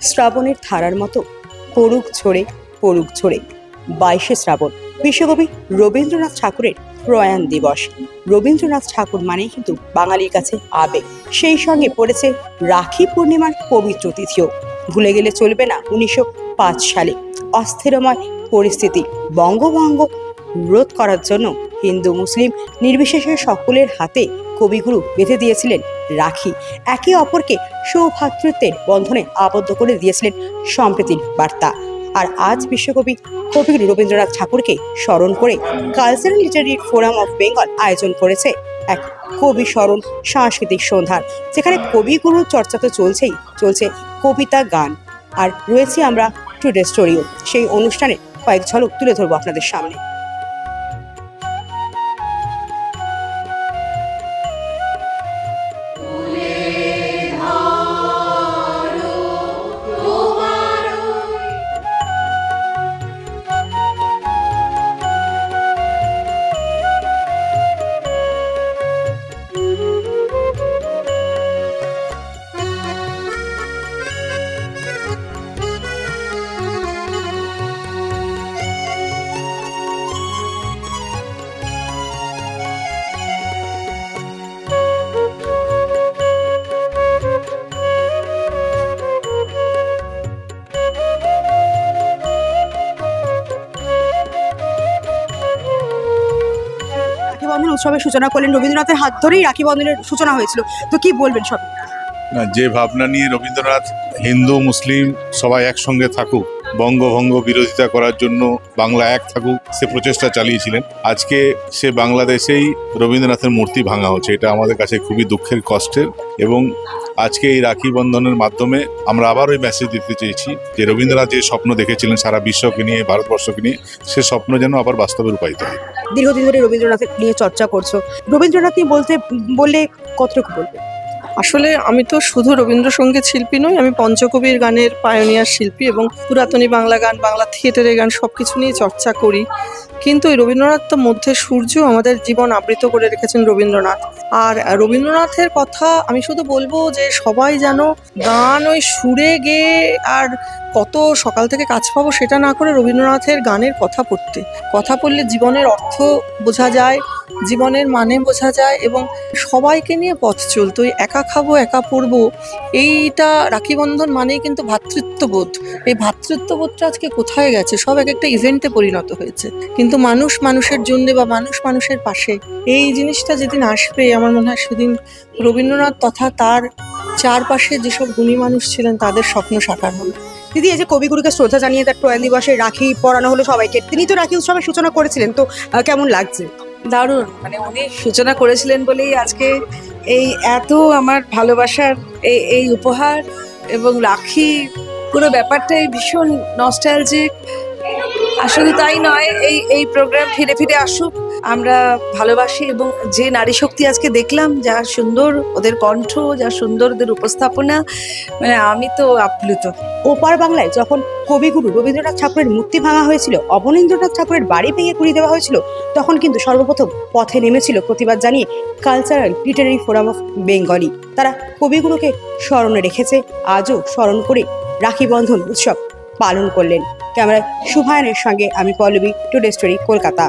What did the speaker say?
শ্রাবণের ধারার মতো পড়ুক ঝরে 22শে শ্রাবণ বিশ্বকবি রবীন্দ্রনাথ ঠাকুরের প্রয়াণ দিবস। রবীন্দ্রনাথ ঠাকুর মানেই কিন্তু বাঙালির কাছে আবেগ, সেই সঙ্গে পড়েছে রাখি পূর্ণিমার পবিত্র তিথিও। ভুলে গেলে চলবে না 1905 সালে অস্থিরময় পরিস্থিতি বঙ্গভঙ্গ রোধ করার জন্য হিন্দু মুসলিম নির্বিশেষে সকলের হাতে কবিগুরু বেঁধে দিয়েছিলেন রাখি, একে অপরকে সৌভ্রাতৃত্বের বন্ধনে আবদ্ধ করে দিয়েছিলেন সম্প্রীতির বার্তা। আর আজ বিশ্বকবি কবিগুরু রবীন্দ্রনাথ ঠাকুরকে স্মরণ করে cultural literary forum of Bengal আয়োজন করেছে এক কবি স্মরণ সাংস্কৃতিক সন্ধ্যার, যেখানে কবিগুরুর চর্চা তো চলছে কবিতা, গান, আর রয়েছে আমরা টুডে স্টোরিও। সেই অনুষ্ঠানে কয়েক ঝলক তুলে ধরবো আপনাদের সামনে। উৎসবের সূচনা করলেন রবীন্দ্রনাথের হাত ধরেই রাখি বন্ধনের সূচনা হয়েছিল, তো কি বলবেন সব? যে ভাবনা নিয়ে রবীন্দ্রনাথ হিন্দু মুসলিম সবাই একসঙ্গে থাকুক, বঙ্গভঙ্গ বিরোধিতা করার জন্য বাংলা এক থাকুক, সে প্রচেষ্টা চালিয়েছিলেন। আজকে সে বাংলাদেশেই রবীন্দ্রনাথের মূর্তি ভাঙা হচ্ছে, এটা আমাদের কাছে খুবই দুঃখের, কষ্টের। এবং আজকে এই রাখি বন্ধনের মাধ্যমে আমরা আবার ওই মেসেজ দিতে চেয়েছি যে রবীন্দ্রনাথ যে স্বপ্ন দেখেছিলেন সারা বিশ্বকে নিয়ে, ভারতবর্ষকে নিয়ে, সে স্বপ্ন যেন আবার বাস্তবে রূপায়িত হয়। দীর্ঘদিন ধরে রবীন্দ্রনাথের নিয়ে চর্চা করছো, রবীন্দ্রনাথ নিয়ে বললে কতটুকু বলবে? আসলে আমি তো শুধু রবীন্দ্রসঙ্গীত শিল্পী নই, আমি পঞ্চকবির গানের পায়োনিয়ার শিল্পী এবং পুরাতনী বাংলা গান, বাংলা থিয়েটারের গান সব কিছু নিয়ে চর্চা করি। কিন্তু এই রবীন্দ্রনাথ তো মধ্যে সূর্য, আমাদের জীবন আবৃত করে রেখেছেন রবীন্দ্রনাথ। আর রবীন্দ্রনাথের কথা আমি শুধু বলবো যে সবাই যেন গান ওই সুরে গেয়ে আর কত সকাল থেকে কাজ পাবো সেটা না করে রবীন্দ্রনাথের গানের কথা পড়লে জীবনের অর্থ বোঝা যায়, জীবনের মানে বোঝা যায় এবং সবাইকে নিয়ে পথ চলতো। ওই একা খাবো একা পড়বো, এইটা রাখি বন্ধন মানেই কিন্তু ভ্রাতৃত্ববোধ। এই ভ্রাতৃত্ববোধটা আজকে কোথায় গেছে? সব এক একটা ইভেন্টে পরিণত হয়েছে, কিন্তু মানুষ মানুষের জন্য বা মানুষ মানুষের পাশে, এই জিনিসটা যেদিন আসবে আমার মনে হয় সেদিন রবীন্দ্রনাথ তথা তার চারপাশে যেসব গুণী মানুষ ছিলেন তাদের স্বপ্ন সাকার হবে। দিদি, এই যে কবিগুরুকে শ্রদ্ধা জানিয়ে তার প্রয়াণ দিবসে রাখি পরানো হলো সবাইকে, তিনি তো রাখি উৎসবের সূচনা করেছিলেন, তো কেমন লাগছে? দারুণ, মানে উনি সূচনা করেছিলেন বলেই আজকে এই এত আমার ভালোবাসার এই উপহার এবং রাখি পুরো ব্যাপারটাই ভীষণ নস্টালজিক। আসলে তাই নয়, এই প্রোগ্রাম ফিরে ফিরে আসুক, আমরা ভালোবাসি। এবং যে নারী শক্তি আজকে দেখলাম, যা সুন্দর ওদের কণ্ঠ, যা সুন্দর ওদের উপস্থাপনা, মানে আমি তো আপ্লুত। ওপার বাংলায় যখন কবিগুরু রবীন্দ্রনাথ ঠাকুরের মূর্তি ভাঙা হয়েছিল, অবনীন্দ্রনাথ ঠাকুরের বাড়ি ভেঙে গুঁড়িয়ে দেওয়া হয়েছিল, তখন কিন্তু সর্বপ্রথম পথে নেমেছিল প্রতিবাদ জানিয়ে cultural literary forum of Bengali. তারা কবিগুরুকে স্মরণে রেখেছে, আজও স্মরণ করে রাখি বন্ধন উৎসব পালন করলেন। ক্যামেরায় শুভায়নের সঙ্গে আমি পল্লবী, টুডে স্টোরি, কলকাতা।